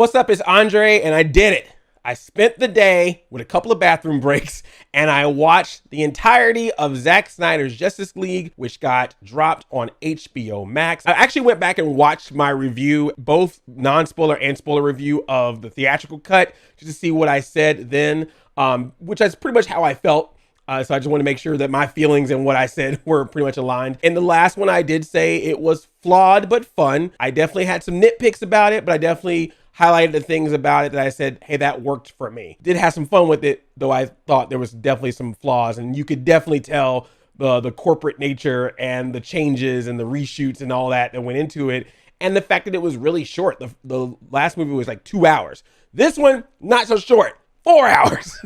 What's up? It's Andre, and I did it. I spent the day with a couple of bathroom breaks, and I watched the entirety of Zack Snyder's Justice League, which got dropped on HBO Max. I actually went back and watched my review, both non-spoiler and spoiler review of the theatrical cut, just to see what I said then, which is pretty much how I felt. So I just want to make sure that my feelings and what I said were pretty much aligned. In the last one, I did say it was flawed but fun. I definitely had some nitpicks about it, but I definitely highlighted the things about it that I said, hey, that worked for me. Did have some fun with it, though I thought there was definitely some flaws, and you could definitely tell the corporate nature and the changes and the reshoots and all that went into it, and the fact that it was really short. The last movie was like 2 hours. This one, not so short. 4 hours.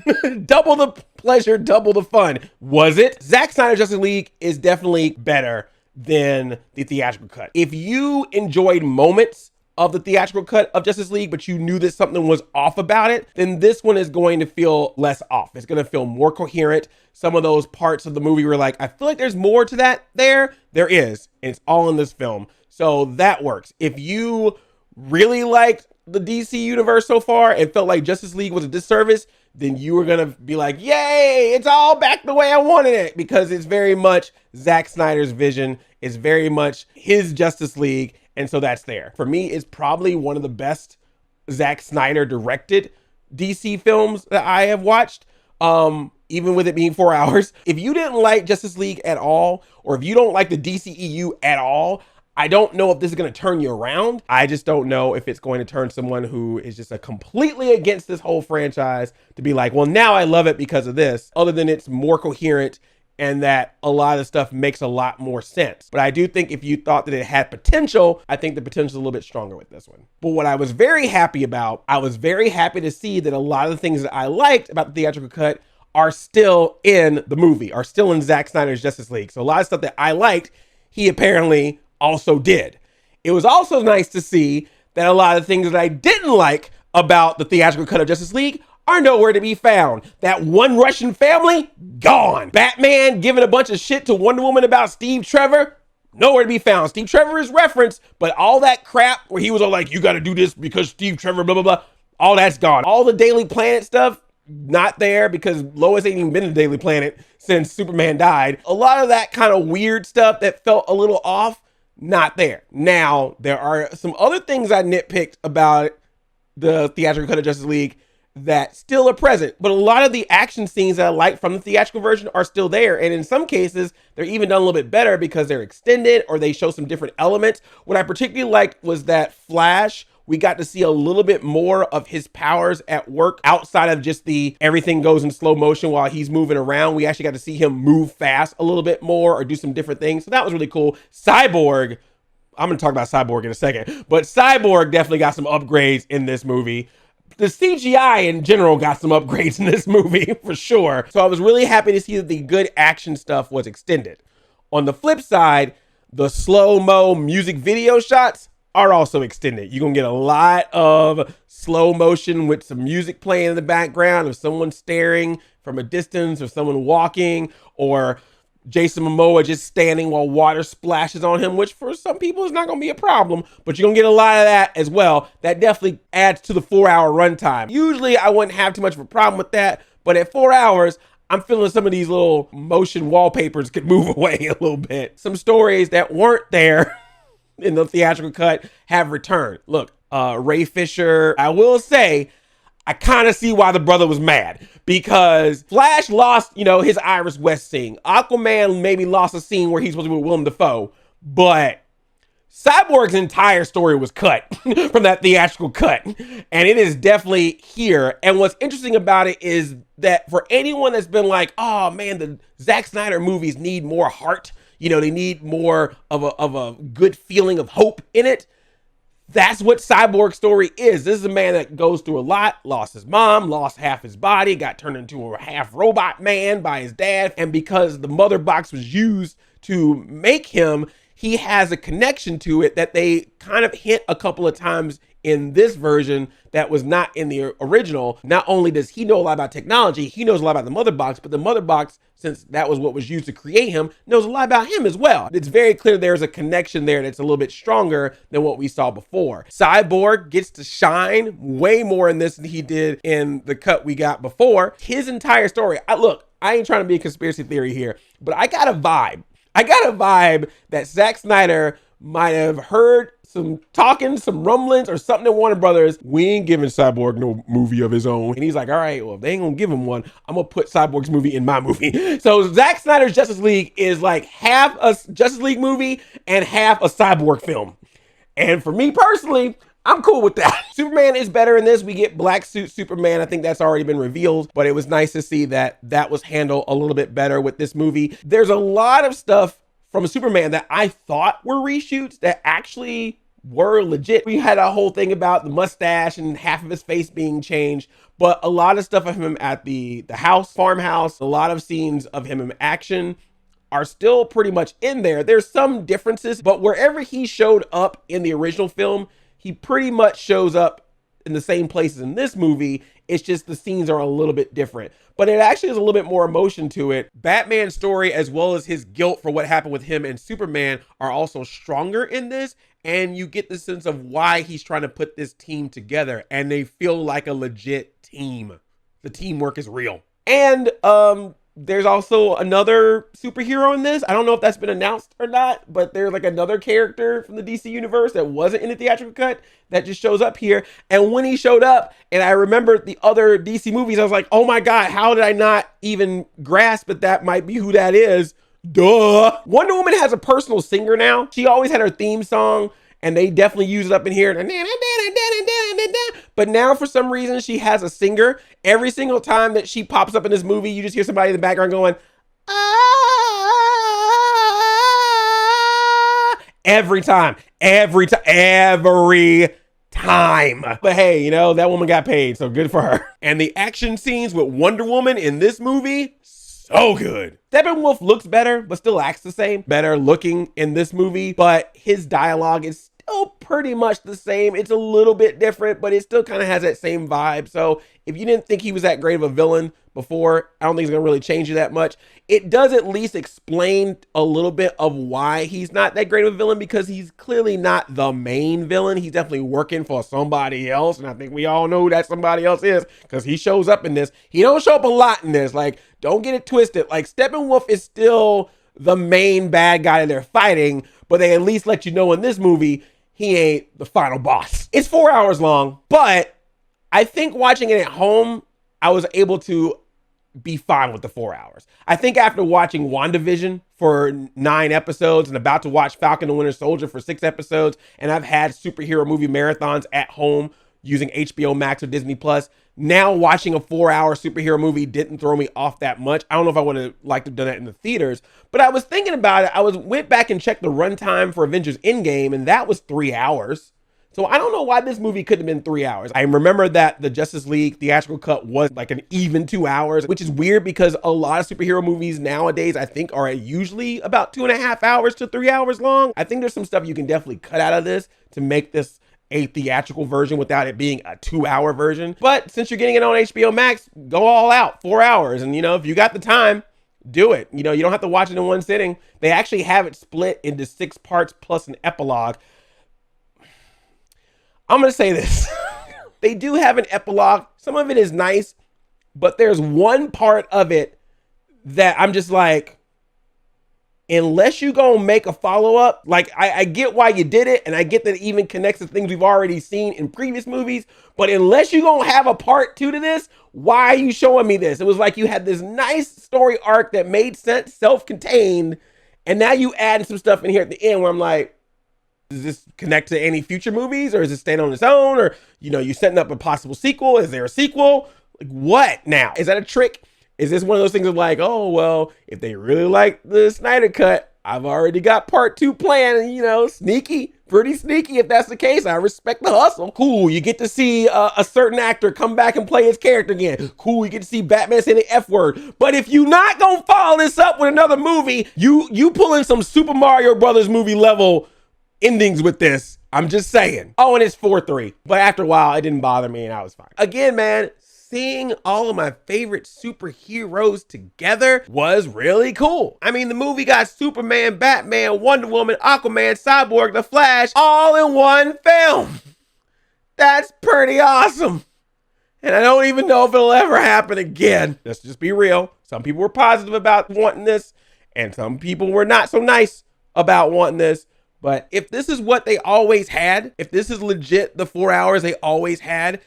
Double the pleasure, double the fun. Was it? Zack Snyder Justice League is definitely better than the theatrical cut. If you enjoyed moments of the theatrical cut of Justice League, but you knew that something was off about it, then this one is going to feel less off. It's going to feel more coherent. Some of those parts of the movie were like, I feel like there's more to that there. There is, and it's all in this film. So that works. If you really liked the DC universe so far and felt like Justice League was a disservice, then you were gonna be like, yay, it's all back the way I wanted it, because it's very much Zack Snyder's vision. It's very much his Justice League, and so that's there. For me, it's probably one of the best Zack Snyder directed DC films that I have watched, even with it being 4 hours. If you didn't like Justice League at all, or if you don't like the DCEU at all, I don't know if this is going to turn you around. I just don't know if it's going to turn someone who is just completely against this whole franchise to be like, well, now I love it because of this, other than it's more coherent and that a lot of the stuff makes a lot more sense. But I do think if you thought that it had potential, I think the potential is a little bit stronger with this one. But what I was very happy about, I was very happy to see that a lot of the things that I liked about the theatrical cut are still in the movie, are still in Zack Snyder's Justice League. So a lot of stuff that I liked, he apparently also did. It was also nice to see that a lot of things that I didn't like about the theatrical cut of Justice League are nowhere to be found. That one Russian family, gone. Batman giving a bunch of shit to Wonder Woman about Steve Trevor, nowhere to be found. Steve Trevor is referenced, but all that crap where he was all like, you got to do this because Steve Trevor, blah, blah, blah, all that's gone. All the Daily Planet stuff, not there, because Lois ain't even been in the Daily Planet since Superman died. A lot of that kind of weird stuff that felt a little off, not there. Now, there are some other things I nitpicked about the theatrical cut of Justice League that still are present, but a lot of the action scenes that I like from the theatrical version are still there. And in some cases, they're even done a little bit better because they're extended or they show some different elements. What I particularly liked was that Flash, we got to see a little bit more of his powers at work outside of just the everything goes in slow motion while he's moving around. We actually got to see him move fast a little bit more or do some different things. So that was really cool. Cyborg, I'm going to talk about Cyborg in a second, but Cyborg definitely got some upgrades in this movie. The CGI in general got some upgrades in this movie for sure. So I was really happy to see that the good action stuff was extended. On the flip side, the slow-mo music video shots are also extended. You're gonna get a lot of slow motion with some music playing in the background of someone staring from a distance or someone walking or Jason Momoa just standing while water splashes on him, which for some people is not gonna be a problem, but you're gonna get a lot of that as well. That definitely adds to the 4 hour runtime. Usually I wouldn't have too much of a problem with that, but at 4 hours, I'm feeling some of these little motion wallpapers could move away a little bit. Some stories that weren't there in the theatrical cut have returned. Look, Ray Fisher, I will say, I kind of see why the brother was mad, because Flash lost, his Iris West scene. Aquaman maybe lost a scene where he's supposed to be with Willem Dafoe, but Cyborg's entire story was cut from that theatrical cut, and it is definitely here. And what's interesting about it is that for anyone that's been like, oh man, the Zack Snyder movies need more heart, they need more of a good feeling of hope in it. That's what Cyborg's story is. This is a man that goes through a lot, lost his mom, lost half his body, got turned into a half robot man by his dad. And because the mother box was used to make him, he has a connection to it that they kind of hint a couple of times in this version that was not in the original. Not only does he know a lot about technology, he knows a lot about the mother box, but the mother box, since that was what was used to create him, knows a lot about him as well. It's very clear there's a connection there that's a little bit stronger than what we saw before. Cyborg gets to shine way more in this than he did in the cut we got before. His entire story, I ain't trying to be a conspiracy theory here, but I got a vibe. That Zack Snyder might have heard some talking, some rumblings or something at Warner Brothers. We ain't giving Cyborg no movie of his own. And he's like, all right, well, if they ain't gonna give him one, I'm gonna put Cyborg's movie in my movie. So Zack Snyder's Justice League is like half a Justice League movie and half a Cyborg film. And for me personally, I'm cool with that. Superman is better in this. We get black suit Superman. I think that's already been revealed, but it was nice to see that that was handled a little bit better with this movie. There's a lot of stuff from Superman that I thought were reshoots that actually were legit. We had a whole thing about the mustache and half of his face being changed, but a lot of stuff of him at the farmhouse, a lot of scenes of him in action are still pretty much in there. There's some differences, but wherever he showed up in the original film, he pretty much shows up in the same places in this movie. It's just the scenes are a little bit different, but it actually has a little bit more emotion to it. Batman's story, as well as his guilt for what happened with him and Superman, are also stronger in this. And you get the sense of why he's trying to put this team together, and they feel like a legit team. The teamwork is real. And there's also another superhero in this. I don't know if that's been announced or not, but there's like another character from the DC universe that wasn't in the theatrical cut that just shows up here. And when he showed up, and I remembered the other DC movies, I was like, oh my God, how did I not even grasp that might be who that is? Duh. Wonder Woman has a personal singer now. She always had her theme song, and they definitely use it up in here. But now for some reason, she has a singer. Every single time that she pops up in this movie, you just hear somebody in the background going, ah, every time. But hey, you know, that woman got paid, so good for her. And the action scenes with Wonder Woman in this movie, so good. Steppenwolf looks better, but still acts the same. Better looking in this movie, but his dialogue is still pretty much the same. It's a little bit different, but it still kind of has that same vibe. So if you didn't think he was that great of a villain before, I don't think it's gonna really change you that much. It does at least explain a little bit of why he's not that great of a villain, because he's clearly not the main villain. He's definitely working for somebody else, and I think we all know who that somebody else is because he shows up in this. He don't show up a lot in this. Like, don't get it twisted. Like, Steppenwolf is still the main bad guy that they're fighting, but they at least let you know in this movie he ain't the final boss. It's 4 hours long, but I think watching it at home, I was able to be fine with the 4 hours. I think after watching WandaVision for 9 episodes and about to watch Falcon and Winter Soldier for 6 episodes, and I've had superhero movie marathons at home using HBO Max or Disney Plus, now watching a 4-hour superhero movie didn't throw me off that much. I don't know if I would have liked to have done that in the theaters, but I was thinking about it. Went back and checked the runtime for Avengers Endgame, and that was 3 hours. So I don't know why this movie couldn't have been 3 hours. I remember that the Justice League theatrical cut was like an even 2 hours, which is weird because a lot of superhero movies nowadays, I think, are usually about 2.5 hours to 3 hours long. I think there's some stuff you can definitely cut out of this to make this a theatrical version without it being a 2-hour version. But since you're getting it on HBO Max, go all out, 4 hours. And, you know, if you got the time, do it. You know, you don't have to watch it in one sitting. They actually have it split into 6 parts plus an epilogue. I'm going to say this. They do have an epilogue. Some of it is nice, but there's one part of it that I'm just like, unless you gonna make a follow-up, like I get why you did it, and I get that it even connects to things we've already seen in previous movies, but unless you gonna have a part 2 to this, why are you showing me this? It was like you had this nice story arc that made sense, self-contained, and now you add some stuff in here at the end where I'm like, does this connect to any future movies, or is it stand on its own? Or, you know, you setting up a possible sequel? Is there a sequel? Like, what now? Is that a trick? Is this one of those things of like, oh, well, if they really like the Snyder cut, I've already got part 2 planned, and, you know, pretty sneaky if that's the case. I respect the hustle. Cool, you get to see a certain actor come back and play his character again. Cool, you get to see Batman say the F word. But if you not gonna follow this up with another movie, you pull in some Super Mario Brothers movie level endings with this. I'm just saying. Oh, and it's 4-3. But after a while, it didn't bother me and I was fine. Again, man, seeing all of my favorite superheroes together was really cool. I mean, the movie got Superman, Batman, Wonder Woman, Aquaman, Cyborg, The Flash, all in one film. That's pretty awesome. And I don't even know if it'll ever happen again. Let's just be real. Some people were positive about wanting this, and some people were not so nice about wanting this. But if this is what they always had, if this is legit the 4 hours they always had,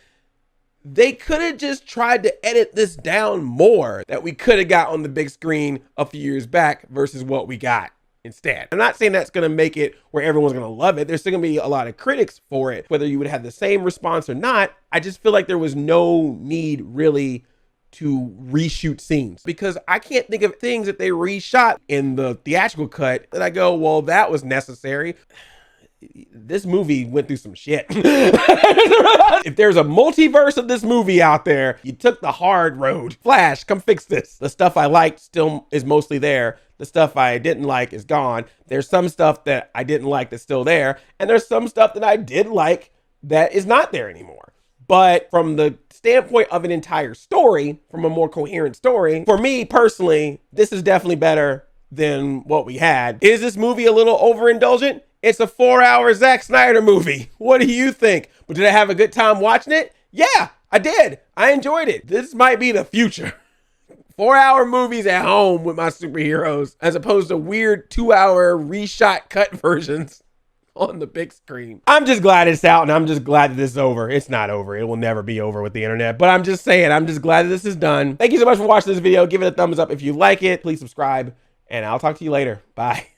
they could have just tried to edit this down more that we could have got on the big screen a few years back versus what we got instead. I'm not saying that's going to make it where everyone's going to love it. There's still going to be a lot of critics for it, whether you would have the same response or not. I just feel like there was no need really to reshoot scenes, because I can't think of things that they reshot in the theatrical cut that I go, well, that was necessary. This movie went through some shit. If there's a multiverse of this movie out there, you took the hard road. Flash, come fix this. The stuff I liked still is mostly there. The stuff I didn't like is gone. There's some stuff that I didn't like that's still there. And there's some stuff that I did like that is not there anymore. But from the standpoint of an entire story, from a more coherent story, for me personally, this is definitely better than what we had. Is this movie a little overindulgent? It's a 4-hour Zack Snyder movie. What do you think? But did I have a good time watching it? Yeah, I did. I enjoyed it. This might be the future. 4-hour movies at home with my superheroes, as opposed to weird 2-hour reshot cut versions on the big screen. I'm just glad it's out, and I'm just glad that this is over. It's not over. It will never be over with the internet, but I'm just saying, I'm just glad that this is done. Thank you so much for watching this video. Give it a thumbs up if you like it. Please subscribe, and I'll talk to you later. Bye.